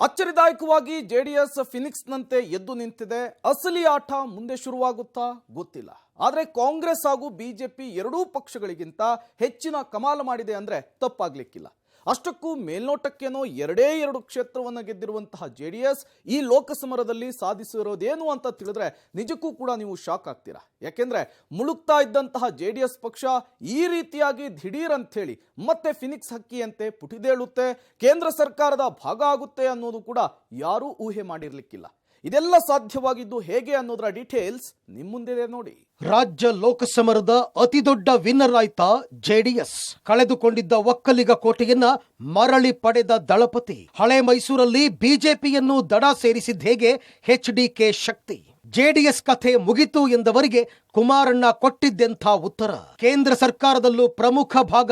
ಅಚ್ಚರಿದಾಯಕವಾಗಿ JDS ಫಿನಿಕ್ಸ್ನಂತೆ ಎದ್ದು ನಿಂತಿದೆ. ಅಸಲಿ ಆಟ ಮುಂದೆ ಶುರುವಾಗುತ್ತಾ ಗೊತ್ತಿಲ್ಲ. ಆದರೆ ಕಾಂಗ್ರೆಸ್ ಹಾಗೂ ಬಿಜೆಪಿ ಎರಡೂ ಪಕ್ಷಗಳಿಗಿಂತ ಹೆಚ್ಚಿನ ಕಮಾಲ ಮಾಡಿದೆ ಅಂದ್ರೆ ತಪ್ಪಾಗ್ಲಿಕ್ಕಿಲ್ಲ. ಅಷ್ಟಕ್ಕೂ ಮೇಲ್ನೋಟಕ್ಕೇನೋ ಎರಡೇ ಎರಡು ಕ್ಷೇತ್ರವನ್ನು ಗೆದ್ದಿರುವಂತಹ ಜೆಡಿಎಸ್ ಈ ಲೋಕಸಮರದಲ್ಲಿ ಸಾಧಿಸಿರೋದೇನು ಅಂತ ತಿಳಿದ್ರೆ ನಿಜಕ್ಕೂ ಕೂಡ ನೀವು ಶಾಕ್ ಆಗ್ತೀರಾ. ಯಾಕೆಂದ್ರೆ ಮುಳುಗ್ತಾ ಇದ್ದಂತಹ ಜೆಡಿಎಸ್ ಪಕ್ಷ ಈ ರೀತಿಯಾಗಿ ದಿಢೀರ್ ಅಂತ ಹೇಳಿ ಮತ್ತೆ ಫಿನಿಕ್ಸ್ ಹಕ್ಕಿಯಂತೆ ಪುಟಿದೇಳುತ್ತೆ, ಕೇಂದ್ರ ಸರ್ಕಾರದ ಭಾಗ ಆಗುತ್ತೆ ಅನ್ನೋದು ಕೂಡ ಯಾರೂ ಊಹೆ ಮಾಡಿರ್ಲಿಕ್ಕಿಲ್ಲ. ಇದೆಲ್ಲ ಸಾಧ್ಯವಾಗಿದ್ದು ಹೇಗೆ ಅನ್ನೋದರ ಡೀಟೇಲ್ಸ್ ನಿಮ್ಮ ಮುಂದೆ ನೋಡಿ. ರಾಜ್ಯ ಲೋಕಸಮರದ ಅತಿ ದೊಡ್ಡ ವಿನ್ನರ್ ಆಯ್ತಾ ಜೆಡಿಎಸ್. ಕಳೆದುಕೊಂಡಿದ್ದ ಒಕ್ಕಲಿಗ ಕೋಟೆಯನ್ನ ಮರಳಿ ಪಡೆದ ದಳಪತಿ. ಹಳೆ ಮೈಸೂರಲ್ಲಿ ಬಿಜೆಪಿಯನ್ನು ದಡ ಸೇರಿಸಿದ ಹೇಗೆ HDK ಶಕ್ತಿ. ಜೆಡಿಎಸ್ ಕಥೆ ಮುಗಿತು ಎಂದವರಿಗೆ ಕುಮಾರಣ್ಣ ಕೊಟ್ಟಿದ್ದೆಂಥ ಉತ್ತರ. ಕೇಂದ್ರ ಸರ್ಕಾರದಲ್ಲೂ ಪ್ರಮುಖ ಭಾಗ.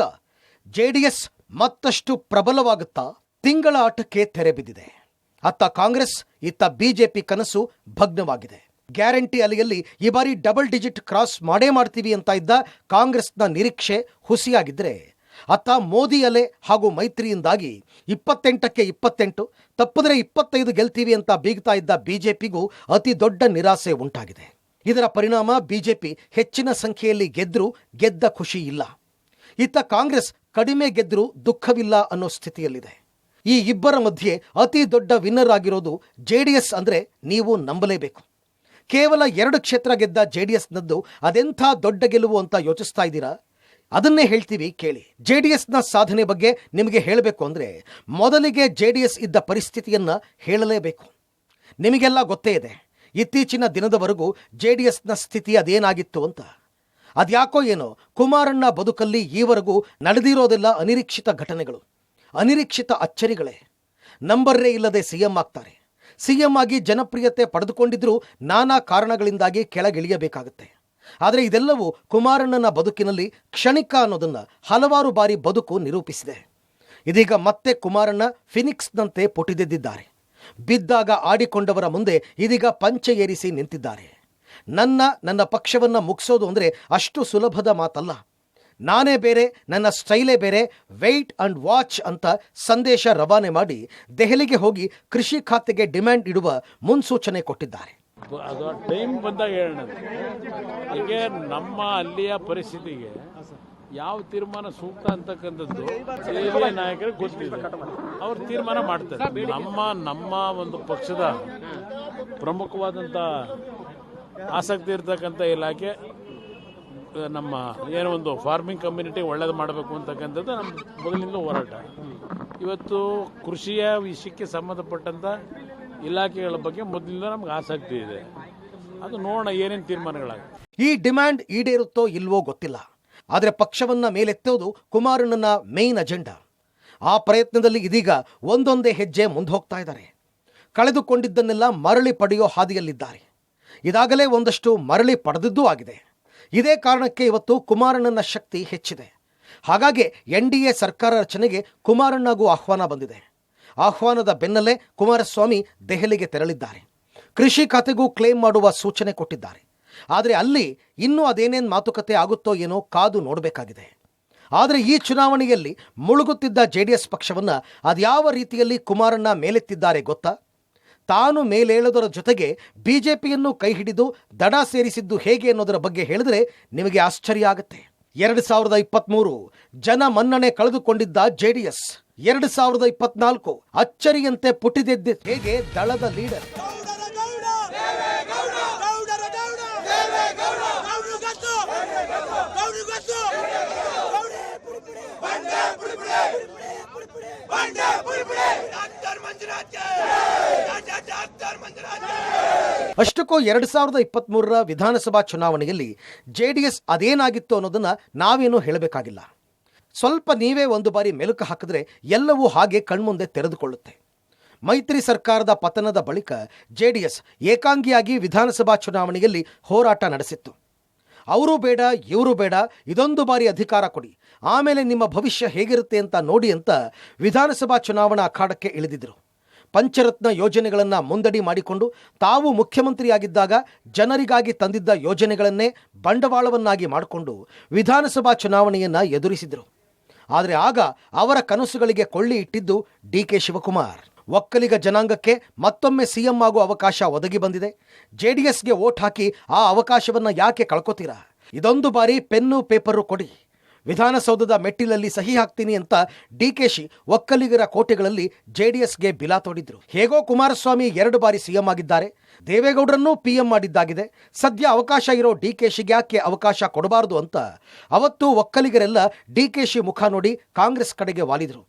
ಜೆಡಿಎಸ್ ಮತ್ತಷ್ಟು ಪ್ರಬಲವಾಗುತ್ತಾ? ತಿಂಗಳ ಆಟಕ್ಕೆ ತೆರೆ ಬಿದ್ದಿದೆ. ಅತ್ತ ಕಾಂಗ್ರೆಸ್, ಇತ್ತ ಬಿಜೆಪಿ ಕನಸು ಭಗ್ನವಾಗಿದೆ. ಗ್ಯಾರಂಟಿ ಅಲೆಯಲ್ಲಿ ಈ ಬಾರಿ ಡಬಲ್ ಡಿಜಿಟ್ ಕ್ರಾಸ್ ಮಾಡೇ ಮಾಡ್ತೀವಿ ಅಂತ ಇದ್ದ ಕಾಂಗ್ರೆಸ್ನ ನಿರೀಕ್ಷೆ ಹುಸಿಯಾಗಿದ್ರೆ, ಅತ್ತ ಮೋದಿ ಅಲೆ ಹಾಗೂ ಮೈತ್ರಿಯಿಂದಾಗಿ 28ಕ್ಕೆ 28 ತಪ್ಪಿದ್ರೆ 25 ಗೆಲ್ತೀವಿ ಅಂತ ಬೀಗ್ತಾ ಇದ್ದ ಬಿಜೆಪಿಗೂ ಅತಿ ದೊಡ್ಡ ನಿರಾಸೆ ಉಂಟಾಗಿದೆ. ಇದರ ಪರಿಣಾಮ ಬಿಜೆಪಿ ಹೆಚ್ಚಿನ ಸಂಖ್ಯೆಯಲ್ಲಿ ಗೆದ್ದ ಖುಷಿ ಇಲ್ಲ. ಇತ್ತ ಕಾಂಗ್ರೆಸ್ ಕಡಿಮೆ ಗೆದ್ರೂ ದುಃಖವಿಲ್ಲ ಅನ್ನೋ ಸ್ಥಿತಿಯಲ್ಲಿದೆ. ಈ ಇಬ್ಬರ ಮಧ್ಯೆ ಅತಿ ದೊಡ್ಡ ವಿನ್ನರ್ ಆಗಿರೋದು ಜೆಡಿಎಸ್ ಅಂದ್ರೆ ನೀವು ನಂಬಲೇಬೇಕು. ಕೇವಲ 2 ಕ್ಷೇತ್ರ ಗೆದ್ದ ಜೆಡಿಎಸ್ನದ್ದು ಅದೆಂಥ ದೊಡ್ಡ ಗೆಲುವು ಅಂತ ಯೋಚಿಸ್ತಾ ಇದ್ದೀರಾ? ಅದನ್ನೇ ಹೇಳ್ತೀವಿ ಕೇಳಿ. ಜೆಡಿಎಸ್ನ ಸಾಧನೆ ಬಗ್ಗೆ ನಿಮಗೆ ಹೇಳಬೇಕು ಅಂದ್ರೆ ಮೊದಲಿಗೆ ಜೆಡಿಎಸ್ ಇದ್ದ ಪರಿಸ್ಥಿತಿಯನ್ನ ಹೇಳಲೇಬೇಕು. ನಿಮಗೆಲ್ಲ ಗೊತ್ತೇ ಇದೆ, ಇತ್ತೀಚಿನ ದಿನದವರೆಗೂ ಜೆಡಿಎಸ್ನ ಸ್ಥಿತಿ ಅದೇನಾಗಿತ್ತು ಅಂತ. ಅದ್ಯಾಕೋ ಏನೋ ಕುಮಾರಣ್ಣ ಬದುಕಲ್ಲಿ ಈವರೆಗೂ ನಡೆದಿರೋದೆಲ್ಲ ಅನಿರೀಕ್ಷಿತ ಘಟನೆಗಳು, ಅನಿರೀಕ್ಷಿತ ಅಚ್ಚರಿಗಳೇ. ನಂಬರ್ರೇ ಇಲ್ಲದೆ ಸಿಎಂ ಆಗ್ತಾರೆ. ಸಿಎಂ ಆಗಿ ಜನಪ್ರಿಯತೆ ಪಡೆದುಕೊಂಡಿದ್ರೂ ನಾನಾ ಕಾರಣಗಳಿಂದಾಗಿ ಕೆಳಗಿಳಿಯಬೇಕಾಗುತ್ತೆ. ಆದರೆ ಇದೆಲ್ಲವೂ ಕುಮಾರಣ್ಣನ ಬದುಕಿನಲ್ಲಿ ಕ್ಷಣಿಕ ಅನ್ನೋದನ್ನ ಹಲವಾರು ಬಾರಿ ಬದುಕು ನಿರೂಪಿಸಿದೆ. ಇದೀಗ ಮತ್ತೆ ಕುಮಾರಣ್ಣ ಫಿನಿಕ್ಸ್ನಂತೆ ಪುಟಿದೆದ್ದಿದ್ದಾರೆ. ಬಿದ್ದಾಗ ಆಡಿಕೊಂಡವರ ಮುಂದೆ ಇದೀಗ ಪಂಚೆ ಏರಿಸಿ ನಿಂತಿದ್ದಾರೆ. ನನ್ನ ಪಕ್ಷವನ್ನ ಮುಗಿಸೋದು ಅಂದ್ರೆ ಅಷ್ಟು ಸುಲಭದ ಮಾತಲ್ಲ. ನಾನೇ ಬೇರೆ, ನನ್ನ ಸ್ಟೈಲೇ ಬೇರೆ, ವೆಯ್ಟ್ ಅಂಡ್ ವಾಚ್ ಅಂತ ಸಂದೇಶ ರವಾನೆ ಮಾಡಿ ದೆಹಲಿಗೆ ಹೋಗಿ ಕೃಷಿ ಖಾತೆಗೆ ಡಿಮ್ಯಾಂಡ್ ಇಡುವ ಮುನ್ಸೂಚನೆ ಕೊಟ್ಟಿದ್ದಾರೆ. ಅದು ಟೈಮ್ ಬಂದಾಗ ಹೇಳೋಣ. ಹೀಗೆ ನಮ್ಮ ಅಲ್ಲಿಯ ಪರಿಸ್ಥಿತಿಗೆ ಯಾವ ತೀರ್ಮಾನ ಸೂಕ್ತ ಅಂತಕ್ಕಂಥದ್ದು ಹಿರಿಯ ನಾಯಕರಿಗೆ ಗೊತ್ತಿದೆ, ಅವ್ರು ತೀರ್ಮಾನ ಮಾಡ್ತಾರೆ. ನಮ್ಮ ಒಂದು ಪಕ್ಷದ ಪ್ರಮುಖವಾದಂಥ ಆಸಕ್ತಿ ಇರ್ತಕ್ಕಂಥ ಇಲಾಖೆ ನಮ್ಮ ಏನೋ ಒಂದು ಫಾರ್ಮಿಂಗ್ ಕಮ್ಯುನಿಟಿ ಒಳ್ಳೇದು ಮಾಡಬೇಕು ಅಂತಕ್ಕಂಥದ್ದು ನಮ್ಮ ಮೊದಲಿಂದ ಹೋರಾಟ. ಇವತ್ತು ಕೃಷಿಯ ವಿಷಯಕ್ಕೆ ಸಂಬಂಧಪಟ್ಟಂಥ ಇಲಾಖೆಗಳ ಬಗ್ಗೆ ಮೊದಲಿಂದ ನಮ್ಗೆ ಆಸಕ್ತಿ ಇದೆ. ಅದು ನೋಡೋಣ ಏನೇನು ತೀರ್ಮಾನಗಳಾಗುತ್ತೆ. ಈ ಡಿಮ್ಯಾಂಡ್ ಈಡೇರುತ್ತೋ ಇಲ್ವೋ ಗೊತ್ತಿಲ್ಲ. ಆದರೆ ಪಕ್ಷವನ್ನ ಮೇಲೆತ್ತೋದು ಕುಮಾರಣ್ಣನ ಮೇನ್ ಅಜೆಂಡಾ. ಆ ಪ್ರಯತ್ನದಲ್ಲಿ ಇದೀಗ ಒಂದೊಂದೇ ಹೆಜ್ಜೆ ಮುಂದೆ ಹೋಗ್ತಾ ಇದ್ದಾರೆ. ಕಳೆದುಕೊಂಡಿದ್ದನ್ನೆಲ್ಲ ಮರಳಿ ಪಡೆಯೋ ಹಾದಿಯಲ್ಲಿದ್ದಾರೆ. ಇದಾಗಲೇ ಒಂದಷ್ಟು ಮರಳಿ ಪಡೆದಿದ್ದೂ ಆಗಿದೆ. ಇದೇ ಕಾರಣಕ್ಕೆ ಇವತ್ತು ಕುಮಾರಣ್ಣನ ಶಕ್ತಿ ಹೆಚ್ಚಿದೆ. ಹಾಗಾಗಿ NDA ಸರ್ಕಾರ ರಚನೆಗೆ ಕುಮಾರಣ್ಣಗೂ ಆಹ್ವಾನ ಬಂದಿದೆ. ಆಹ್ವಾನದ ಬೆನ್ನಲ್ಲೇ ಕುಮಾರಸ್ವಾಮಿ ದೆಹಲಿಗೆ ತೆರಳಿದ್ದಾರೆ. ಕೃಷಿ ಖಾತೆಗೂ ಕ್ಲೇಮ್ ಮಾಡುವ ಸೂಚನೆ ಕೊಟ್ಟಿದ್ದಾರೆ. ಆದರೆ ಅಲ್ಲಿ ಇನ್ನೂ ಅದೇನೇನು ಮಾತುಕತೆ ಆಗುತ್ತೋ ಏನೋ ಕಾದು ನೋಡಬೇಕಾಗಿದೆ. ಆದರೆ ಈ ಚುನಾವಣೆಯಲ್ಲಿ ಮುಳುಗುತ್ತಿದ್ದ ಜೆಡಿಎಸ್ ಪಕ್ಷವನ್ನ ಅದ್ಯಾವ ರೀತಿಯಲ್ಲಿ ಕುಮಾರಣ್ಣ ಮೇಲೆತ್ತಿದ್ದಾರೆ ಗೊತ್ತಾ? ತಾನು ಮೇಲೇಳೋದರ ಜೊತೆಗೆ ಬಿಜೆಪಿಯನ್ನು ಕೈ ಹಿಡಿದು ದಡ ಸೇರಿಸಿದ್ದು ಹೇಗೆ ಅನ್ನೋದರ ಬಗ್ಗೆ ಹೇಳಿದ್ರೆ ನಿಮಗೆ ಆಶ್ಚರ್ಯ ಆಗುತ್ತೆ. 2023 ಜನ ಮನ್ನಣೆ ಕಳೆದುಕೊಂಡಿದ್ದ ಜೆಡಿಎಸ್ 2024 ಅಚ್ಚರಿಯಂತೆ ಪುಟಿದೆದ್ದ ಹೇಗೆ ದಳದ ಲೀಡರ್. ಅಷ್ಟಕ್ಕೂ 2023 ವಿಧಾನಸಭಾ ಚುನಾವಣೆಯಲ್ಲಿ ಜೆಡಿಎಸ್ ಅದೇನಾಗಿತ್ತು ಅನ್ನೋದನ್ನ ನಾವೇನು ಹೇಳಬೇಕಾಗಿಲ್ಲ. ಸ್ವಲ್ಪ ನೀವೇ ಒಂದು ಬಾರಿ ಮೆಲುಕು ಹಾಕಿದ್ರೆ ಎಲ್ಲವೂ ಹಾಗೆ ಕಣ್ಮುಂದೆ ತೆರೆದುಕೊಳ್ಳುತ್ತೆ. ಮೈತ್ರಿ ಸರ್ಕಾರದ ಪತನದ ಬಳಿಕ ಜೆಡಿಎಸ್ ಏಕಾಂಗಿಯಾಗಿ ವಿಧಾನಸಭಾ ಚುನಾವಣೆಯಲ್ಲಿ ಹೋರಾಟ ನಡೆಸಿತ್ತು. ಅವರು ಬೇಡ, ಇವರು ಬೇಡ, ಇದೊಂದು ಬಾರಿ ಅಧಿಕಾರ ಕೊಡಿ, ಆಮೇಲೆ ನಿಮ್ಮ ಭವಿಷ್ಯ ಹೇಗಿರುತ್ತೆ ಅಂತ ನೋಡಿ ಅಂತ ವಿಧಾನಸಭಾ ಚುನಾವಣಾ ಅಖಾಡಕ್ಕೆ ಇಳಿದಿದ್ರು. ಪಂಚರತ್ನ ಯೋಜನೆಗಳನ್ನು ಮುಂದಡಿ ಮಾಡಿಕೊಂಡು ತಾವು ಮುಖ್ಯಮಂತ್ರಿಯಾಗಿದ್ದಾಗ ಜನರಿಗಾಗಿ ತಂದಿದ್ದ ಯೋಜನೆಗಳನ್ನೇ ಬಂಡವಾಳವನ್ನಾಗಿ ಮಾಡಿಕೊಂಡು ವಿಧಾನಸಭಾ ಚುನಾವಣೆಯನ್ನು ಎದುರಿಸಿದರು. ಆದರೆ ಆಗ ಅವರ ಕನಸುಗಳಿಗೆ ಕೊಳ್ಳಿ ಇಟ್ಟಿದ್ದು DK ಶಿವಕುಮಾರ್. ಒಕ್ಕಲಿಗ ಜನಾಂಗಕ್ಕೆ ಮತ್ತೊಮ್ಮೆ ಸಿಎಂ ಆಗುವ ಅವಕಾಶ ಒದಗಿ ಬಂದಿದೆ. ಜೆಡಿಎಸ್ಗೆ ವೋಟ್ ಹಾಕಿ ಆ ಅವಕಾಶವನ್ನು ಯಾಕೆ ಕಳ್ಕೊತೀರಾ? ಇದೊಂದು ಬಾರಿ ಪೆನ್ನು ಪೇಪರು ಕೊಡಿ. ವಿಧಾನಸೌಧದ ಮೆಟ್ಟಿಲಲ್ಲಿ ಸಹಿ ಹಾಕ್ತೀನಿ ಅಂತ ಡಿಕೆಶಿ ಒಕ್ಕಲಿಗರ ಕೋಟೆಗಳಲ್ಲಿ ಜೆಡಿಎಸ್ಗೆ ಬಿಲಾ ತೋಡಿದ್ರು. ಹೇಗೋ ಕುಮಾರಸ್ವಾಮಿ 2 ಬಾರಿ ಸಿಎಂ ಆಗಿದ್ದಾರೆ, ದೇವೇಗೌಡರನ್ನೂ ಪಿಎಂ ಮಾಡಿದ್ದಾಗಿದೆ. ಸದ್ಯ ಅವಕಾಶ ಇರೋ ಡಿಕೆಶಿಗೆ ಯಾಕೆ ಅವಕಾಶ ಕೊಡಬಾರದು ಅಂತ ಅವತ್ತು ಒಕ್ಕಲಿಗರೆಲ್ಲ ಡಿಕೆಶಿ ಮುಖ ನೋಡಿ ಕಾಂಗ್ರೆಸ್ ಕಡೆಗೆ ವಾಲಿದ್ರು.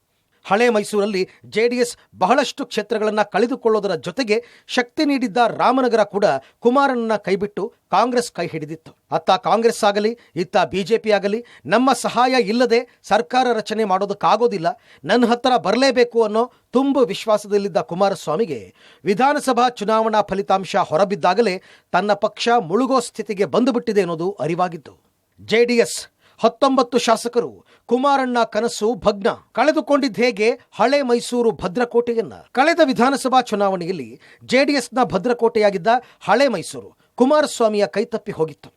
ಹಳೆ ಮೈಸೂರಲ್ಲಿ ಜೆಡಿಎಸ್ ಬಹಳಷ್ಟು ಕ್ಷೇತ್ರಗಳನ್ನು ಕಳೆದುಕೊಳ್ಳೋದರ ಜೊತೆಗೆ ಶಕ್ತಿ ನೀಡಿದ್ದ ರಾಮನಗರ ಕೂಡ ಕುಮಾರಣ್ಣನ ಕೈಬಿಟ್ಟು ಕಾಂಗ್ರೆಸ್ ಕೈ ಹಿಡಿದಿತ್ತು. ಅತ್ತ ಕಾಂಗ್ರೆಸ್ ಆಗಲಿ ಇತ್ತ ಬಿಜೆಪಿ ಆಗಲಿ ನಮ್ಮ ಸಹಾಯ ಇಲ್ಲದೆ ಸರ್ಕಾರ ರಚನೆ ಮಾಡೋದಕ್ಕಾಗೋದಿಲ್ಲ, ನನ್ನ ಹತ್ರ ಬರಲೇಬೇಕು ಅನ್ನೋ ತುಂಬು ವಿಶ್ವಾಸದಲ್ಲಿದ್ದ ಕುಮಾರಸ್ವಾಮಿಗೆ ವಿಧಾನಸಭಾ ಚುನಾವಣಾ ಫಲಿತಾಂಶ ಹೊರಬಿದ್ದಾಗಲೇ ತನ್ನ ಪಕ್ಷ ಮುಳುಗೋ ಸ್ಥಿತಿಗೆ ಬಂದುಬಿಟ್ಟಿದೆ ಅನ್ನೋದು ಅರಿವಾಗಿತ್ತು. ಜೆಡಿಎಸ್ 19 ಶಾಸಕರು, ಕುಮಾರಣ್ಣ ಕನಸು ಭಗ್ನ. ಕಳೆದುಕೊಂಡಿದ್ದ ಹೇಗೆ ಹಳೆ ಮೈಸೂರು ಭದ್ರಕೋಟೆಯನ್ನ? ಕಳೆದ ವಿಧಾನಸಭಾ ಚುನಾವಣೆಯಲ್ಲಿ ಜೆಡಿಎಸ್ನ ಭದ್ರಕೋಟೆಯಾಗಿದ್ದ ಹಳೆ ಮೈಸೂರು ಕುಮಾರಸ್ವಾಮಿಯ ಕೈತಪ್ಪಿ ಹೋಗಿತ್ತು.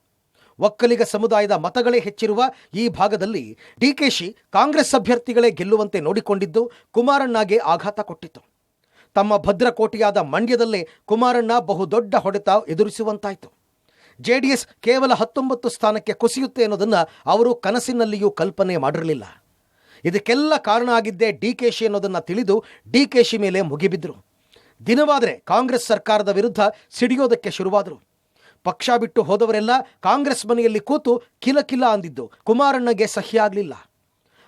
ಒಕ್ಕಲಿಗ ಸಮುದಾಯದ ಮತಗಳೇ ಹೆಚ್ಚಿರುವ ಈ ಭಾಗದಲ್ಲಿ ಡಿಕೆಶಿ ಕಾಂಗ್ರೆಸ್ ಅಭ್ಯರ್ಥಿಗಳೇ ಗೆಲ್ಲುವಂತೆ ನೋಡಿಕೊಂಡಿದ್ದು ಕುಮಾರಣ್ಣಗೆ ಆಘಾತ ಕೊಟ್ಟಿತ್ತು. ತಮ್ಮ ಭದ್ರಕೋಟೆಯಾದ ಮಂಡ್ಯದಲ್ಲೇ ಕುಮಾರಣ್ಣ ಬಹುದೊಡ್ಡ ಹೊಡೆತ ಎದುರಿಸುವಂತಾಯಿತು. ಜೆಡಿಎಸ್ ಕೇವಲ 19 ಸ್ಥಾನಕ್ಕೆ ಕುಸಿಯುತ್ತೆ ಅನ್ನೋದನ್ನು ಅವರು ಕನಸಿನಲ್ಲಿಯೂ ಕಲ್ಪನೆ ಮಾಡಿರಲಿಲ್ಲ. ಇದಕ್ಕೆಲ್ಲ ಕಾರಣ ಆಗಿದ್ದೇ ಡಿಕೆಶಿ ಅನ್ನೋದನ್ನು ತಿಳಿದು ಡಿಕೆಶಿ ಮೇಲೆ ಮುಗಿಬಿದ್ರು. ದಿನವಾದರೆ ಕಾಂಗ್ರೆಸ್ ಸರ್ಕಾರದ ವಿರುದ್ಧ ಸಿಡಿಯೋದಕ್ಕೆ ಶುರುವಾದರು. ಪಕ್ಷ ಬಿಟ್ಟು ಹೋದವರೆಲ್ಲ ಕಾಂಗ್ರೆಸ್ ಮನೆಯಲ್ಲಿ ಕೂತು ಕಿಲಕಿಲ ಅಂದಿದ್ದು ಕುಮಾರಣ್ಣಗೆ ಸಹ್ಯಾಗಲಿಲ್ಲ.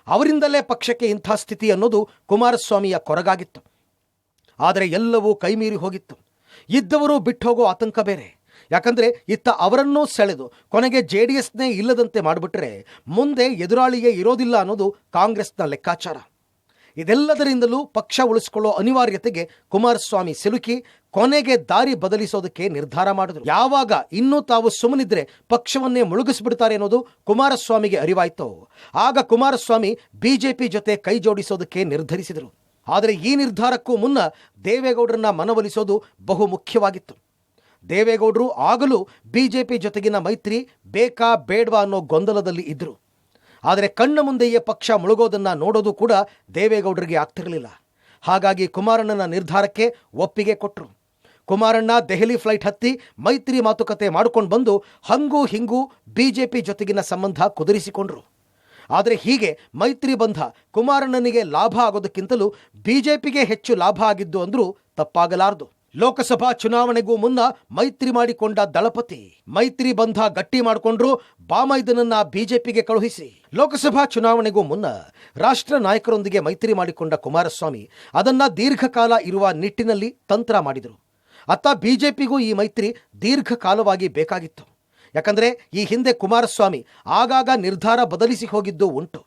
ಅವರಿಂದಲೇ ಪಕ್ಷಕ್ಕೆ ಇಂಥ ಸ್ಥಿತಿ ಅನ್ನೋದು ಕುಮಾರಸ್ವಾಮಿಯ ಕೊರಗಾಗಿತ್ತು. ಆದರೆ ಎಲ್ಲವೂ ಕೈಮೀರಿ ಹೋಗಿತ್ತು. ಇದ್ದವರು ಬಿಟ್ಟೋಗೋ ಆತಂಕ ಬೇರೆ. ಯಾಕಂದರೆ ಇತ್ತ ಅವರನ್ನೂ ಸೆಳೆದು ಕೊನೆಗೆ ಜೆಡಿಎಸ್ನೇ ಇಲ್ಲದಂತೆ ಮಾಡಿಬಿಟ್ರೆ ಮುಂದೆ ಎದುರಾಳಿಯೇ ಇರೋದಿಲ್ಲ ಅನ್ನೋದು ಕಾಂಗ್ರೆಸ್ನ ಲೆಕ್ಕಾಚಾರ. ಇದೆಲ್ಲದರಿಂದಲೂ ಪಕ್ಷ ಉಳಿಸಿಕೊಳ್ಳೋ ಅನಿವಾರ್ಯತೆಗೆ ಕುಮಾರಸ್ವಾಮಿ ಸಿಲುಕಿ ಕೊನೆಗೆ ದಾರಿ ಬದಲಿಸೋದಕ್ಕೆ ನಿರ್ಧಾರ ಮಾಡಿದ್ರು. ಯಾವಾಗ ಇನ್ನೂ ತಾವು ಸುಮ್ಮನಿದ್ರೆ ಪಕ್ಷವನ್ನೇ ಮುಳುಗಿಸ್ಬಿಡ್ತಾರೆ ಅನ್ನೋದು ಕುಮಾರಸ್ವಾಮಿಗೆ ಅರಿವಾಯ್ತು, ಆಗ ಕುಮಾರಸ್ವಾಮಿ ಬಿಜೆಪಿ ಜೊತೆ ಕೈ ಜೋಡಿಸೋದಕ್ಕೆ ನಿರ್ಧರಿಸಿದರು. ಆದರೆ ಈ ನಿರ್ಧಾರಕ್ಕೂ ಮುನ್ನ ದೇವೇಗೌಡರನ್ನ ಮನವೊಲಿಸೋದು ಬಹು ಮುಖ್ಯವಾಗಿತ್ತು. ದೇವೇಗೌಡರು ಆಗಲೂ ಬಿಜೆಪಿ ಜೊತೆಗಿನ ಮೈತ್ರಿ ಬೇಕಾ ಬೇಡವಾ ಅನ್ನೋ ಗೊಂದಲದಲ್ಲಿ ಇದ್ದರು. ಆದರೆ ಕಣ್ಣ ಮುಂದೆಯೇ ಪಕ್ಷ ಮುಳುಗೋದನ್ನು ನೋಡೋದು ಕೂಡ ದೇವೇಗೌಡರಿಗೆ ಆಗ್ತಿರಲಿಲ್ಲ. ಹಾಗಾಗಿ ಕುಮಾರಣ್ಣನ ನಿರ್ಧಾರಕ್ಕೆ ಒಪ್ಪಿಗೆ ಕೊಟ್ಟರು. ಕುಮಾರಣ್ಣ ದೆಹಲಿ ಫ್ಲೈಟ್ ಹತ್ತಿ ಮೈತ್ರಿ ಮಾತುಕತೆ ಮಾಡಿಕೊಂಡು ಬಂದು ಹಂಗೂ ಹಿಂಗೂ ಬಿಜೆಪಿ ಜೊತೆಗಿನ ಸಂಬಂಧ ಕುದುರಿಸಿಕೊಂಡ್ರು. ಆದರೆ ಹೀಗೆ ಮೈತ್ರಿ ಬಂಧ ಕುಮಾರಣ್ಣನಿಗೆ ಲಾಭ ಆಗೋದಕ್ಕಿಂತಲೂ ಬಿಜೆಪಿಗೆ ಹೆಚ್ಚು ಲಾಭ ಆಗಿದ್ದು ಅಂದ್ರೂ ತಪ್ಪಾಗಲಾರದು. ಲೋಕಸಭಾ ಚುನಾವಣೆಗೂ ಮುನ್ನ ಮೈತ್ರಿ ಮಾಡಿಕೊಂಡ ದಳಪತಿ ಮೈತ್ರಿ ಬಂಧ ಗಟ್ಟಿ ಮಾಡಿಕೊಂಡ್ರು. ಬಾಮೈದನನ್ನ ಬಿಜೆಪಿಗೆ ಕಳುಹಿಸಿ ಲೋಕಸಭಾ ಚುನಾವಣೆಗೂ ಮುನ್ನ ರಾಷ್ಟ್ರ ನಾಯಕರೊಂದಿಗೆ ಮೈತ್ರಿ ಮಾಡಿಕೊಂಡ ಕುಮಾರಸ್ವಾಮಿ ಅದನ್ನ ದೀರ್ಘಕಾಲ ಇರುವ ನಿಟ್ಟಿನಲ್ಲಿ ತಂತ್ರ ಮಾಡಿದರು. ಅತ್ತ ಬಿಜೆಪಿಗೂ ಈ ಮೈತ್ರಿ ದೀರ್ಘಕಾಲವಾಗಿ ಬೇಕಾಗಿತ್ತು. ಯಾಕಂದರೆ ಈ ಹಿಂದೆ ಕುಮಾರಸ್ವಾಮಿ ಆಗಾಗ ನಿರ್ಧಾರ ಬದಲಿಸಿ ಹೋಗಿದ್ದು ಉಂಟು.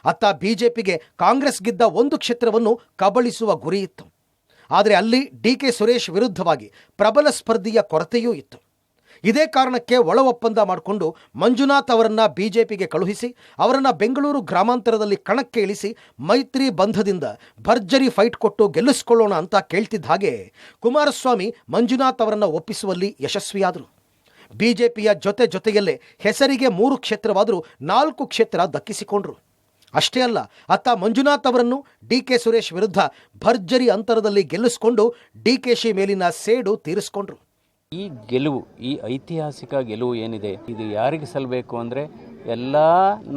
ಅತ್ತ ಬಿಜೆಪಿಗೆ ಕಾಂಗ್ರೆಸ್ ಗೆದ್ದ 1 ಕ್ಷೇತ್ರವನ್ನು ಕಬಳಿಸುವ ಗುರಿ ಇತ್ತು. ಆದರೆ ಅಲ್ಲಿ ಡಿಕೆ ಸುರೇಶ್ ವಿರುದ್ಧವಾಗಿ ಪ್ರಬಲ ಸ್ಪರ್ಧಿಯ ಕೊರತೆಯೂ ಇತ್ತು. ಇದೇ ಕಾರಣಕ್ಕೆ ಒಳ ಒಪ್ಪಂದ ಮಾಡಿಕೊಂಡು ಮಂಜುನಾಥ್ ಅವರನ್ನ ಬಿಜೆಪಿಗೆ ಕಳುಹಿಸಿ ಅವರನ್ನು ಬೆಂಗಳೂರು ಗ್ರಾಮಾಂತರದಲ್ಲಿ ಕಣಕ್ಕೆ ಇಳಿಸಿ ಮೈತ್ರಿ ಬಂಧದಿಂದ ಭರ್ಜರಿ ಫೈಟ್ ಕೊಟ್ಟು ಗೆಲ್ಲಿಸ್ಕೊಳ್ಳೋಣ ಅಂತ ಕೇಳ್ತಿದ್ದ ಹಾಗೆ ಕುಮಾರಸ್ವಾಮಿ ಮಂಜುನಾಥ್ ಅವರನ್ನು ಒಪ್ಪಿಸುವಲ್ಲಿ ಯಶಸ್ವಿಯಾದರು. ಬಿಜೆಪಿಯ ಜೊತೆಯಲ್ಲೇ ಹೆಸರಿಗೆ 3 ಕ್ಷೇತ್ರವಾದರೂ 4 ಕ್ಷೇತ್ರ ದಕ್ಕಿಸಿಕೊಂಡ್ರು. ಅಷ್ಟೇ ಅಲ್ಲ, ಅತ್ತ ಮಂಜುನಾಥ್ ಅವರನ್ನು ಡಿಕೆ ಸುರೇಶ್ ವಿರುದ್ಧ ಭರ್ಜರಿ ಅಂತರದಲ್ಲಿ ಗೆಲ್ಲಿಸಿಕೊಂಡು ಡಿಕೆಶಿ ಮೇಲಿನ ಸೇಡು ತೀರಿಸಿಕೊಂಡ್ರು. ಈ ಗೆಲುವು, ಈ ಐತಿಹಾಸಿಕ ಗೆಲುವು ಏನಿದೆ, ಇದು ಯಾರಿಗೆ ಸಲ್ಲಬೇಕು ಅಂದರೆ ಎಲ್ಲ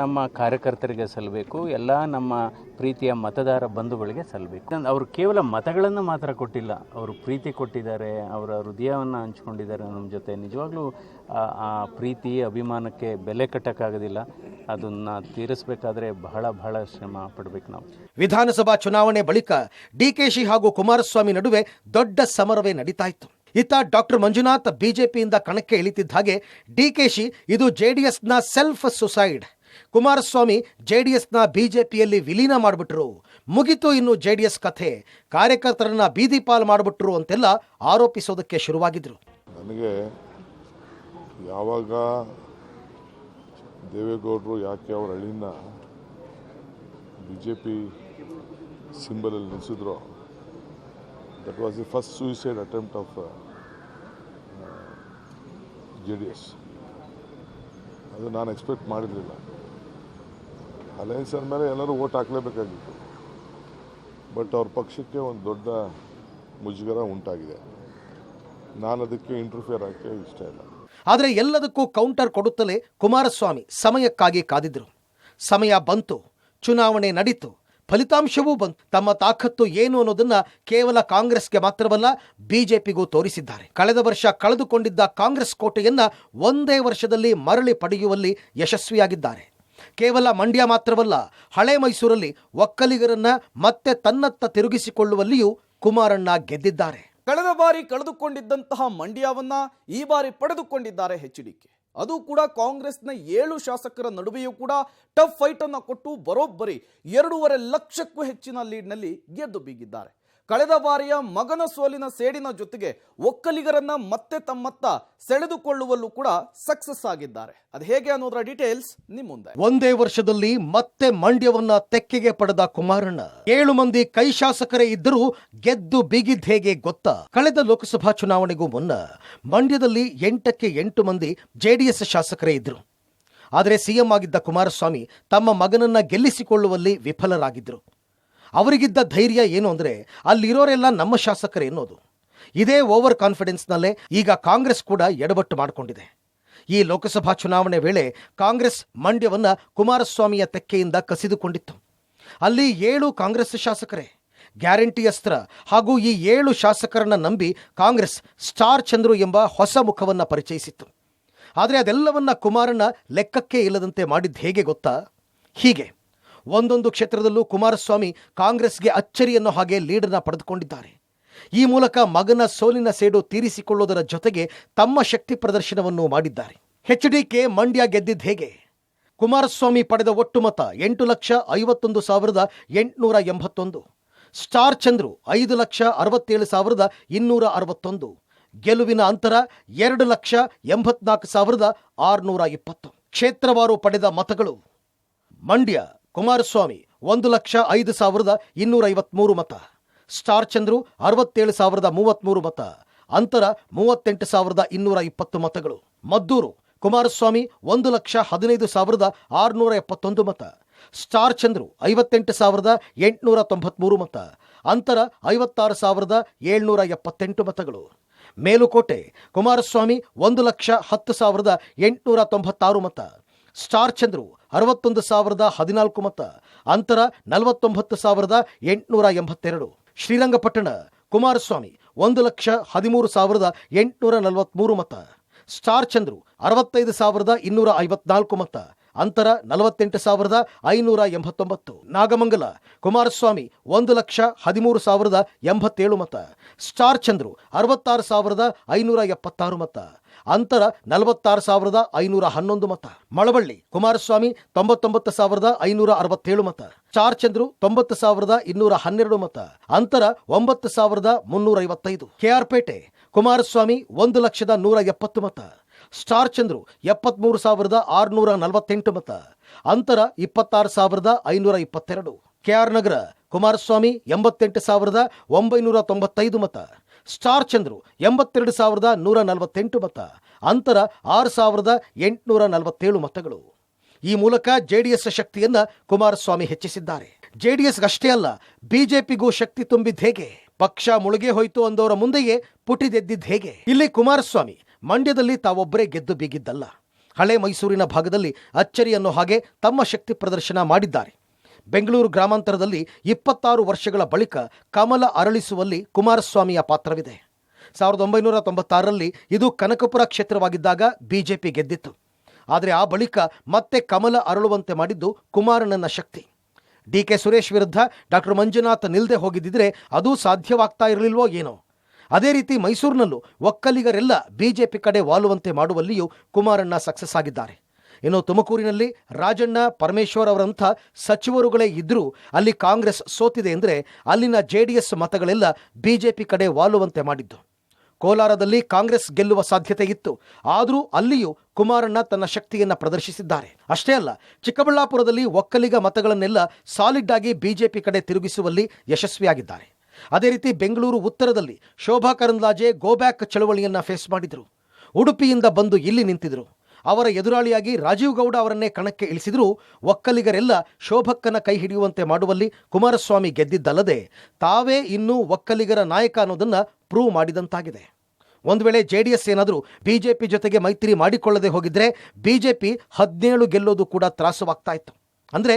ನಮ್ಮ ಕಾರ್ಯಕರ್ತರಿಗೆ ಸಲ್ಲಬೇಕು, ಎಲ್ಲ ನಮ್ಮ ಪ್ರೀತಿಯ ಮತದಾರ ಬಂಧುಗಳಿಗೆ ಸಲ್ಲಬೇಕು. ಅವರು ಕೇವಲ ಮತಗಳನ್ನು ಮಾತ್ರ ಕೊಟ್ಟಿಲ್ಲ, ಅವರು ಪ್ರೀತಿ ಕೊಟ್ಟಿದ್ದಾರೆ, ಅವರ ಹೃದಯವನ್ನು ಹಂಚ್ಕೊಂಡಿದ್ದಾರೆ ನಮ್ಮ ಜೊತೆ. ನಿಜವಾಗ್ಲೂ ಆ ಪ್ರೀತಿ ಅಭಿಮಾನಕ್ಕೆ ಬೆಲೆ ಕಟ್ಟಕ್ಕಾಗೋದಿಲ್ಲ. ಅದನ್ನು ತೀರಿಸಬೇಕಾದ್ರೆ ಬಹಳ ಶ್ರಮ ಪಡಬೇಕು ನಾವು. ವಿಧಾನಸಭಾ ಚುನಾವಣೆ ಬಳಿಕ ಡಿಕೆಶಿ ಹಾಗೂ ಕುಮಾರಸ್ವಾಮಿ ನಡುವೆ ದೊಡ್ಡ ಸಮರವೇ ನಡೀತಾ ಇತ್ತು. ಇತ್ತ ಡಾಕ್ಟರ್ ಮಂಜುನಾಥ್ ಬಿಜೆಪಿಯಿಂದ ಕಣಕ್ಕೆ ಇಳಿತಿದ್ದ ಹಾಗೆ ಡಿಕೆಶಿ ಇದು ಜೆಡಿಎಸ್ನ ಸೆಲ್ಫ್ ಸುಸೈಡ್, ಕುಮಾರಸ್ವಾಮಿ ಜೆಡಿಎಸ್ನ ಬಿಜೆಪಿಯಲ್ಲಿ ವಿಲೀನ ಮಾಡಿಬಿಟ್ರು, ಮುಗಿತು ಇನ್ನು ಜೆಡಿಎಸ್ ಕಥೆ, ಕಾರ್ಯಕರ್ತರನ್ನ ಬೀದಿ ಪಾಲು ಮಾಡಿಬಿಟ್ರು ಅಂತೆಲ್ಲ ಆರೋಪಿಸೋದಕ್ಕೆ ಶುರುವಾಗಿದ್ರು. ನನಗೆ ಯಾವಾಗ ದೇವೇಗೌಡರು ಯಾಕೆ ಅವರ ಹಳ್ಳಿನ ಬಿಜೆಪಿ ಸಿಂಬಲಲ್ಲಿ ನಿಲ್ಲಿಸಿದ್ರು, that was the first suicide attempt of JDS. ಅದು ನಾನು ಎಕ್ಸ್ಪೆಕ್ಟ್ ಮಾಡಿರಲಿಲ್ಲ. ಅಲಯನ್ಸ್ ಅಂದಮೇಲೆ ಎಲ್ಲರೂ ವೋಟ್ ಹಾಕಲೇಬೇಕಾಗಿತ್ತು. ಬಟ್ ಅವ್ರ ಪಕ್ಷಕ್ಕೆ ಒಂದು ದೊಡ್ಡ ಮುಜುಗರ ಉಂಟಾಗಿದೆ. ನಾನು ಅದಕ್ಕೆ ಇಂಟರ್ಫಿಯರ್ ಆಗಕ್ಕೆ ಇಷ್ಟ ಇಲ್ಲ. ಆದರೆ ಎಲ್ಲದಕ್ಕೂ ಕೌಂಟರ್ ಕೊಡುತ್ತಲೇ ಕುಮಾರಸ್ವಾಮಿ ಸಮಯಕ್ಕಾಗಿ ಕಾದಿದ್ರು. ಸಮಯ ಬಂತು, ಚುನಾವಣೆ ನಡೀತು, ಫಲಿತಾಂಶವೂ ಬಂತು. ತಮ್ಮ ತಾಕತ್ತು ಏನು ಅನ್ನೋದನ್ನ ಕೇವಲ ಕಾಂಗ್ರೆಸ್ಗೆ ಮಾತ್ರವಲ್ಲ ಬಿಜೆಪಿಗೂ ತೋರಿಸಿದ್ದಾರೆ. ಕಳೆದ ವರ್ಷ ಕಳೆದುಕೊಂಡಿದ್ದ ಕಾಂಗ್ರೆಸ್ ಕೋಟೆಯನ್ನ ಒಂದೇ ವರ್ಷದಲ್ಲಿ ಮರಳಿ ಪಡೆಯುವಲ್ಲಿ ಯಶಸ್ವಿಯಾಗಿದ್ದಾರೆ. ಕೇವಲ ಮಂಡ್ಯ ಮಾತ್ರವಲ್ಲ, ಹಳೆ ಮೈಸೂರಲ್ಲಿ ಒಕ್ಕಲಿಗರನ್ನ ಮತ್ತೆ ತನ್ನತ್ತ ತಿರುಗಿಸಿಕೊಳ್ಳುವಲ್ಲಿಯೂ ಕುಮಾರಣ್ಣ ಗೆದ್ದಿದ್ದಾರೆ. ಕಳೆದ ಬಾರಿ ಕಳೆದುಕೊಂಡಿದ್ದಂತಹ ಮಂಡ್ಯವನ್ನ ಈ ಬಾರಿ ಪಡೆದುಕೊಂಡಿದ್ದಾರೆ HDK. ಅದು ಕೂಡ ಕಾಂಗ್ರೆಸ್ನ 7 ಶಾಸಕರ ನಡುವೆಯೂ ಕೂಡ ಟಫ್ ಫೈಟ್ ಅನ್ನು ಕೊಟ್ಟು ಬರೋಬ್ಬರಿ 2.5 ಲಕ್ಷಕ್ಕೂ ಹೆಚ್ಚಿನ ಲೀಡ್ನಲ್ಲಿ ಗೆದ್ದು ಬೀಗಿದ್ದಾರೆ. ಕಳೆದ ಬಾರಿಯ ಮಗನ ಸೋಲಿನ ಸೇಡಿನ ಜೊತೆಗೆ ಒಕ್ಕಲಿಗರನ್ನ ಮತ್ತೆ ತಮ್ಮತ್ತ ಸೆಳೆದುಕೊಳ್ಳುವಲ್ಲೂ ಕೂಡ ಸಕ್ಸಸ್ ಆಗಿದ್ದಾರೆ. ಅದು ಹೇಗೆ ಅನ್ನೋದರ ಡೀಟೇಲ್ಸ್ ನಿಮ್ಮ ಮುಂದೆ. ಒಂದೇ ವರ್ಷದಲ್ಲಿ ಮತ್ತೆ ಮಂಡ್ಯವನ್ನ ತೆಕ್ಕೆಗೆ ಪಡೆದ ಕುಮಾರಣ್ಣ 7 ಮಂದಿ ಕೈ ಶಾಸಕರೇ ಇದ್ದರೂ ಗೆದ್ದು ಬೀಗಿದ್ ಹೇಗೆ ಗೊತ್ತಾ? ಕಳೆದ ಲೋಕಸಭಾ ಚುನಾವಣೆಗೂ ಮುನ್ನ ಮಂಡ್ಯದಲ್ಲಿ 8ಕ್ಕೆ 8 ಮಂದಿ JDS ಶಾಸಕರೇ ಇದ್ರು. ಆದರೆ ಸಿಎಂ ಆಗಿದ್ದ ಕುಮಾರಸ್ವಾಮಿ ತಮ್ಮ ಮಗನನ್ನ ಗೆಲ್ಲಿಸಿಕೊಳ್ಳುವಲ್ಲಿ ವಿಫಲರಾಗಿದ್ರು. ಅವರಿಗಿದ್ದ ಧೈರ್ಯ ಏನು ಅಂದರೆ ಅಲ್ಲಿರೋರೆಲ್ಲ ನಮ್ಮ ಶಾಸಕರೇ ಎನ್ನೋದು. ಇದೇ ಓವರ್ ಕಾನ್ಫಿಡೆನ್ಸ್ನಲ್ಲೇ ಈಗ ಕಾಂಗ್ರೆಸ್ ಕೂಡ ಎಡವಟ್ಟು ಮಾಡಿಕೊಂಡಿದೆ. ಈ ಲೋಕಸಭಾ ಚುನಾವಣೆ ವೇಳೆ ಕಾಂಗ್ರೆಸ್ ಮಂಡ್ಯವನ್ನ ಕುಮಾರಸ್ವಾಮಿಯ ತೆಕ್ಕೆಯಿಂದ ಕಸಿದುಕೊಂಡಿತ್ತು. ಅಲ್ಲಿ 7 ಕಾಂಗ್ರೆಸ್ ಶಾಸಕರೇ ಗ್ಯಾರಂಟಿ ಅಸ್ತ್ರ ಹಾಗೂ ಈ 7 ಶಾಸಕರನ್ನ ನಂಬಿ ಕಾಂಗ್ರೆಸ್ ಸ್ಟಾರ್ ಚಂದ್ರು ಎಂಬ ಹೊಸ ಮುಖವನ್ನ ಪರಿಚಯಿಸಿತ್ತು. ಆದರೆ ಅದೆಲ್ಲವನ್ನ ಕುಮಾರಣ್ಣ ಲೆಕ್ಕಕ್ಕೆ ಇಲ್ಲದಂತೆ ಮಾಡಿದ್ದು ಹೇಗೆ ಗೊತ್ತಾ? ಹೀಗೆ ಒಂದೊಂದು ಕ್ಷೇತ್ರದಲ್ಲೂ ಕುಮಾರಸ್ವಾಮಿ ಕಾಂಗ್ರೆಸ್ಗೆ ಅಚ್ಚರಿಯನ್ನು ಹಾಗೆ ಲೀಡನ್ನ ಪಡೆದುಕೊಂಡಿದ್ದಾರೆ. ಈ ಮೂಲಕ ಮಗನ ಸೋಲಿನ ಸೇಡು ತೀರಿಸಿಕೊಳ್ಳುವುದರ ಜೊತೆಗೆ ತಮ್ಮ ಶಕ್ತಿ ಪ್ರದರ್ಶನವನ್ನು ಮಾಡಿದ್ದಾರೆ. HDK ಮಂಡ್ಯ ಗೆದ್ದಿದ್ದು ಹೇಗೆ? ಕುಮಾರಸ್ವಾಮಿ ಪಡೆದ ಒಟ್ಟು ಮತ 8,51,881. ಸ್ಟಾರ್ ಚಂದ್ರು 5,67,261. ಗೆಲುವಿನ ಅಂತರ 2,84,620. ಕ್ಷೇತ್ರವಾರು ಪಡೆದ ಮತಗಳು: ಮಂಡ್ಯ ಕುಮಾರಸ್ವಾಮಿ 1,05,253 ಮತ, ಸ್ಟಾರ್ ಚಂದ್ರು 67,033 ಮತ, ಅಂತರ 38,220 ಮತಗಳು. ಮದ್ದೂರು ಕುಮಾರಸ್ವಾಮಿ 1,15,671 ಮತ, ಸ್ಟಾರ್ ಚಂದ್ರು 58,893 ಮತ, ಅಂತರ 56,778 ಮತಗಳು. ಮೇಲುಕೋಟೆ ಕುಮಾರಸ್ವಾಮಿ 1,10,896 ಮತ, ಸ್ಟಾರ್ ಚಂದ್ರು 61,014 ಮತ, ಅಂತರ 49,882. ಶ್ರೀರಂಗಪಟ್ಟಣ ಕುಮಾರಸ್ವಾಮಿ 1,13,843 ಮತ, ಸ್ಟಾರ್ ಚಂದ್ರು 65,254 ಮತ, ಅಂತರ 48,589. ನಾಗಮಂಗಲ ಕುಮಾರಸ್ವಾಮಿ 1,13,087 ಮತ, ಸ್ಟಾರ್ ಚಂದ್ರು 66,576 ಮತ, ಅಂತರ 46,511 ಮತ. ಮಳವಳ್ಳಿ ಕುಮಾರಸ್ವಾಮಿ 99,567 ಮತ, ಸ್ಟಾರ್ ಚಂದ್ರು 90,212 ಮತ, ಅಂತರ 9,355. KR ಪೇಟೆ ಕುಮಾರಸ್ವಾಮಿ 1,170 ಮತ, ಸ್ಟಾರ್ ಚಂದ್ರು 73,648 ಮತ, ಅಂತರ 26,522. KR ನಗರ ಕುಮಾರಸ್ವಾಮಿ 88,995 ಮತ, ಸ್ಟಾರ್ ಚಂದ್ರು 82,148 ಮತ, ಅಂತರ 6,847 ಮತಗಳು. ಈ ಮೂಲಕ JDS ಶಕ್ತಿಯನ್ನ ಕುಮಾರಸ್ವಾಮಿ ಹೆಚ್ಚಿಸಿದ್ದಾರೆ. JDSಗಷ್ಟೇ ಅಲ್ಲ, ಬಿಜೆಪಿಗೂ ಶಕ್ತಿ ತುಂಬಿದ್ದು ಹೇಗೆ? ಪಕ್ಷ ಮುಳುಗೆ ಹೋಯ್ತು ಅಂದವರ ಮುಂದೆಯೇ ಪುಟಿದೆದ್ದಿದ್ದು ಹೇಗೆ? ಇಲ್ಲಿ ಕುಮಾರಸ್ವಾಮಿ ಮಂಡ್ಯದಲ್ಲಿ ತಾವೊಬ್ಬರೇ ಗೆದ್ದು ಬೀಗಿದ್ದಲ್ಲ, ಹಳೆ ಮೈಸೂರಿನ ಭಾಗದಲ್ಲಿ ಅಚ್ಚರಿ ಅನ್ನೋ ಹಾಗೆ ತಮ್ಮ ಶಕ್ತಿ ಪ್ರದರ್ಶನ ಮಾಡಿದ್ದಾರೆ. ಬೆಂಗಳೂರು ಗ್ರಾಮಾಂತರದಲ್ಲಿ 26 ವರ್ಷಗಳ ಬಳಿಕ ಕಮಲ ಅರಳಿಸುವಲ್ಲಿ ಕುಮಾರಸ್ವಾಮಿಯ ಪಾತ್ರವಿದೆ. 1996ರಲ್ಲಿ ಇದು ಕನಕಪುರ ಕ್ಷೇತ್ರವಾಗಿದ್ದಾಗ ಬಿಜೆಪಿ ಗೆದ್ದಿತ್ತು. ಆದರೆ ಆ ಬಳಿಕ ಮತ್ತೆ ಕಮಲ ಅರಳುವಂತೆ ಮಾಡಿದ್ದು ಕುಮಾರಣ್ಣನ ಶಕ್ತಿ. DK ಸುರೇಶ್ ವಿರುದ್ಧ ಡಾಕ್ಟರ್ ಮಂಜುನಾಥ್ ನಿಲ್ದೆ ಹೋಗಿದ್ದಿದ್ರೆ ಅದು ಸಾಧ್ಯವಾಗ್ತಾ ಇರಲಿಲ್ವೋ ಏನೋ. ಅದೇ ರೀತಿ ಮೈಸೂರಿನಲ್ಲೂ ಒಕ್ಕಲಿಗರೆಲ್ಲ ಬಿಜೆಪಿ ಕಡೆ ವಾಲುವಂತೆ ಮಾಡುವಲ್ಲಿಯೂ ಕುಮಾರಣ್ಣ ಸಕ್ಸಸ್ ಆಗಿದ್ದಾರೆ. ಇನ್ನು ತುಮಕೂರಿನಲ್ಲಿ ರಾಜಣ್ಣ, ಪರಮೇಶ್ವರ್ ಅವರಂಥ ಸಚಿವರುಗಳೇ ಇದ್ದರೂ ಅಲ್ಲಿ ಕಾಂಗ್ರೆಸ್ ಸೋತಿದೆ ಅಂದರೆ ಅಲ್ಲಿನ JDS ಮತಗಳೆಲ್ಲ ಬಿಜೆಪಿ ಕಡೆ ವಾಲುವಂತೆ ಮಾಡಿದ್ದು. ಕೋಲಾರದಲ್ಲಿ ಕಾಂಗ್ರೆಸ್ ಗೆಲ್ಲುವ ಸಾಧ್ಯತೆ ಇತ್ತು, ಆದರೂ ಅಲ್ಲಿಯೂ ಕುಮಾರಣ್ಣ ತನ್ನ ಶಕ್ತಿಯನ್ನು ಪ್ರದರ್ಶಿಸಿದ್ದಾರೆ. ಅಷ್ಟೇ ಅಲ್ಲ, ಚಿಕ್ಕಬಳ್ಳಾಪುರದಲ್ಲಿ ಒಕ್ಕಲಿಗ ಮತಗಳನ್ನೆಲ್ಲ ಸಾಲಿಡ್ ಆಗಿ ಬಿಜೆಪಿ ಕಡೆ ತಿರುಗಿಸುವಲ್ಲಿ ಯಶಸ್ವಿಯಾಗಿದ್ದಾರೆ. ಅದೇ ರೀತಿ ಬೆಂಗಳೂರು ಉತ್ತರದಲ್ಲಿ ಶೋಭಾ ಕರಂದ್ಲಾಜೆ ಗೋಬ್ಯಾಕ್ ಚಳವಳಿಯನ್ನ ಫೇಸ್ ಮಾಡಿದ್ರು. ಉಡುಪಿಯಿಂದ ಬಂದು ಇಲ್ಲಿ ನಿಂತಿದ್ರು. ಅವರ ಎದುರಾಳಿಯಾಗಿ ರಾಜೀವ್ ಗೌಡ ಅವರನ್ನೇ ಕಣಕ್ಕೆ ಇಳಿಸಿದರೂ ಒಕ್ಕಲಿಗರೆಲ್ಲ ಶೋಭಕ್ಕನ ಕೈ ಹಿಡಿಯುವಂತೆ ಮಾಡುವಲ್ಲಿ ಕುಮಾರಸ್ವಾಮಿ ಗೆದ್ದಿದ್ದಲ್ಲದೆ ತಾವೇ ಇನ್ನೂ ಒಕ್ಕಲಿಗರ ನಾಯಕ ಅನ್ನೋದನ್ನ ಪ್ರೂವ್ ಮಾಡಿದಂತಾಗಿದೆ. ಒಂದು ವೇಳೆ ಜೆಡಿಎಸ್ ಏನಾದರೂ ಬಿಜೆಪಿ ಜೊತೆಗೆ ಮೈತ್ರಿ ಮಾಡಿಕೊಳ್ಳದೆ ಹೋಗಿದ್ರೆ ಬಿಜೆಪಿ 17 ಗೆಲ್ಲೋದು ಕೂಡ ತ್ರಾಸವಾಗ್ತಾ ಇತ್ತು. ಅಂದ್ರೆ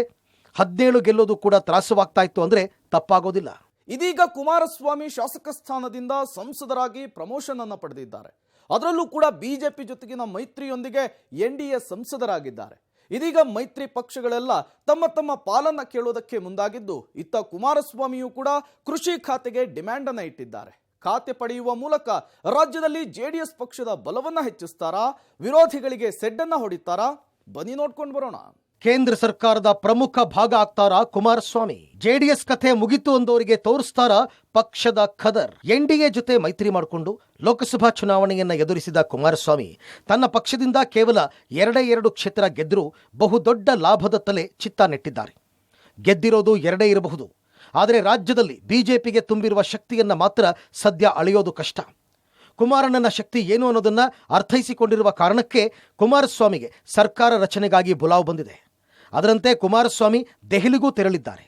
17 ಗೆಲ್ಲೋದು ಕೂಡ ತ್ರಾಸವಾಗ್ತಾ ಇತ್ತು ಅಂದ್ರೆ ತಪ್ಪಾಗೋದಿಲ್ಲ. ಇದೀಗ ಕುಮಾರಸ್ವಾಮಿ ಶಾಸಕ ಸ್ಥಾನದಿಂದ ಸಂಸದರಾಗಿ ಪ್ರಮೋಷನ್ ಅನ್ನು ಪಡೆದಿದ್ದಾರೆ. ಅದರಲ್ಲೂ ಕೂಡ ಬಿಜೆಪಿ ಜೊತೆಗಿನ ಮೈತ್ರಿಯೊಂದಿಗೆ NDA ಸಂಸದರಾಗಿದ್ದಾರೆ. ಇದೀಗ ಮೈತ್ರಿ ಪಕ್ಷಗಳೆಲ್ಲ ತಮ್ಮ ತಮ್ಮ ಪಾಲನ್ನ ಕೇಳೋದಕ್ಕೆ ಮುಂದಾಗಿದ್ದು, ಇತ್ತ ಕುಮಾರಸ್ವಾಮಿಯೂ ಕೂಡ ಕೃಷಿ ಖಾತೆಗೆ ಡಿಮ್ಯಾಂಡ್ ಅನ್ನ ಇಟ್ಟಿದ್ದಾರೆ. ಖಾತೆ ಪಡೆಯುವ ಮೂಲಕ ರಾಜ್ಯದಲ್ಲಿ ಜೆಡಿಎಸ್ ಪಕ್ಷದ ಬಲವನ್ನ ಹೆಚ್ಚಿಸ್ತಾರಾ, ವಿರೋಧಿಗಳಿಗೆ ಸೆಡ್ಡನ್ನ ಹೊಡಿತಾರಾ? ಬನ್ನಿ ನೋಡ್ಕೊಂಡು ಬರೋಣ. ಕೇಂದ್ರ ಸರ್ಕಾರದ ಪ್ರಮುಖ ಭಾಗ ಆಗ್ತಾರಾ ಕುಮಾರಸ್ವಾಮಿ? ಜೆಡಿಎಸ್ ಕಥೆ ಮುಗಿತು ಅಂದವರಿಗೆ ತೋರಿಸ್ತಾರ ಪಕ್ಷದ ಖದರ್? NDA ಜೊತೆ ಮೈತ್ರಿ ಮಾಡಿಕೊಂಡು ಲೋಕಸಭಾ ಚುನಾವಣೆಯನ್ನ ಎದುರಿಸಿದ ಕುಮಾರಸ್ವಾಮಿ ತನ್ನ ಪಕ್ಷದಿಂದ ಕೇವಲ 2 ಕ್ಷೇತ್ರ ಗೆದ್ದರೂ ಬಹುದೊಡ್ಡ ಲಾಭದ ತಲೆ ಚಿತ್ತ ನೆಟ್ಟಿದ್ದಾರೆ. ಗೆದ್ದಿರೋದು 2 ಇರಬಹುದು, ಆದರೆ ರಾಜ್ಯದಲ್ಲಿ ಬಿಜೆಪಿಗೆ ತುಂಬಿರುವ ಶಕ್ತಿಯನ್ನ ಮಾತ್ರ ಸದ್ಯ ಅಳೆಯೋದು ಕಷ್ಟ. ಕುಮಾರಣ್ಣನ ಶಕ್ತಿ ಏನು ಅನ್ನೋದನ್ನ ಅರ್ಥೈಸಿಕೊಂಡಿರುವ ಕಾರಣಕ್ಕೆ ಕುಮಾರಸ್ವಾಮಿಗೆ ಸರ್ಕಾರ ರಚನೆಗಾಗಿ ಬುಲಾವ್ ಬಂದಿದೆ. ಅದರಂತೆ ಕುಮಾರಸ್ವಾಮಿ ದೆಹಲಿಗೂ ತೆರಳಿದ್ದಾರೆ.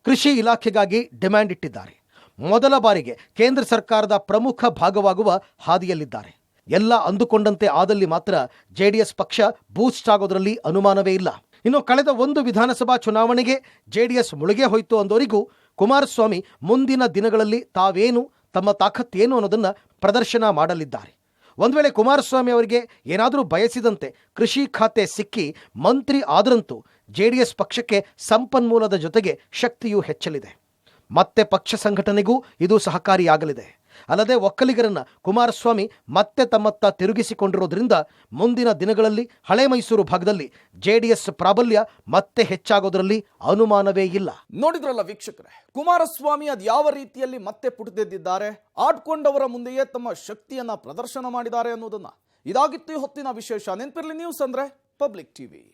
ಕೃಷಿ ಇಲಾಖೆಗಾಗಿ ಡಿಮ್ಯಾಂಡ್ ಇಟ್ಟಿದ್ದಾರೆ. ಮೊದಲ ಬಾರಿಗೆ ಕೇಂದ್ರ ಸರ್ಕಾರದ ಪ್ರಮುಖ ಭಾಗವಾಗುವ ಹಾದಿಯಲ್ಲಿದ್ದಾರೆ. ಎಲ್ಲ ಅಂದುಕೊಂಡಂತೆ ಆದಲ್ಲಿ ಮಾತ್ರ ಜೆಡಿಎಸ್ ಪಕ್ಷ ಬೂಸ್ಟ್ ಆಗೋದ್ರಲ್ಲಿ ಅನುಮಾನವೇ ಇಲ್ಲ. ಇನ್ನು ಕಳೆದ 1 ವಿಧಾನಸಭಾ ಚುನಾವಣೆಗೆ ಜೆಡಿಎಸ್ ಮುಳುಗೆ ಹೋಯಿತು ಅಂದವರಿಗೂ ಕುಮಾರಸ್ವಾಮಿ ಮುಂದಿನ ದಿನಗಳಲ್ಲಿ ತಾವೇನು, ತಮ್ಮ ತಾಕತ್ತೇನು ಅನ್ನೋದನ್ನ ಪ್ರದರ್ಶನ ಮಾಡಲಿದ್ದಾರೆ. ಒಂದು ವೇಳೆ ಕುಮಾರಸ್ವಾಮಿ ಅವರಿಗೆ ಏನಾದರೂ ಬಯಸಿದಂತೆ ಕೃಷಿ ಖಾತೆ ಸಿಕ್ಕಿ ಮಂತ್ರಿ ಆದರಂತೂ ಜೆಡಿಎಸ್ ಪಕ್ಷಕ್ಕೆ ಸಂಪನ್ಮೂಲದ ಜೊತೆಗೆ ಶಕ್ತಿಯೂ ಹೆಚ್ಚಲಿದೆ. ಮತ್ತೆ ಪಕ್ಷ ಸಂಘಟನೆಗೂ ಇದು ಸಹಕಾರಿಯಾಗಲಿದೆ. ಅಲ್ಲದೆ ಒಕ್ಕಲಿಗರನ್ನ ಕುಮಾರಸ್ವಾಮಿ ಮತ್ತೆ ತಮ್ಮತ್ತ ತಿರುಗಿಸಿಕೊಂಡಿರೋದ್ರಿಂದ ಮುಂದಿನ ದಿನಗಳಲ್ಲಿ ಹಳೆ ಮೈಸೂರು ಭಾಗದಲ್ಲಿ ಜೆಡಿಎಸ್ ಪ್ರಾಬಲ್ಯ ಮತ್ತೆ ಹೆಚ್ಚಾಗೋದ್ರಲ್ಲಿ ಅನುಮಾನವೇ ಇಲ್ಲ. ನೋಡಿದ್ರಲ್ಲ ವೀಕ್ಷಕರೇ, ಕುಮಾರಸ್ವಾಮಿ ಅದ್ಯಾವ ರೀತಿಯಲ್ಲಿ ಮತ್ತೆ ಪುಟಿದೆದ್ದಿದ್ದಾರೆ, ಆಡ್ಕೊಂಡವರ ಮುಂದೆಯೇ ತಮ್ಮ ಶಕ್ತಿಯನ್ನ ಪ್ರದರ್ಶನ ಮಾಡಿದ್ದಾರೆ ಅನ್ನೋದನ್ನ. ಇದಾಗಿತ್ತು ಈ ಹೊತ್ತಿನ ವಿಶೇಷ. ನೆನಪಿರ್ಲಿ, ನ್ಯೂಸ್ ಅಂದ್ರೆ ಪಬ್ಲಿಕ್ ಟಿವಿ.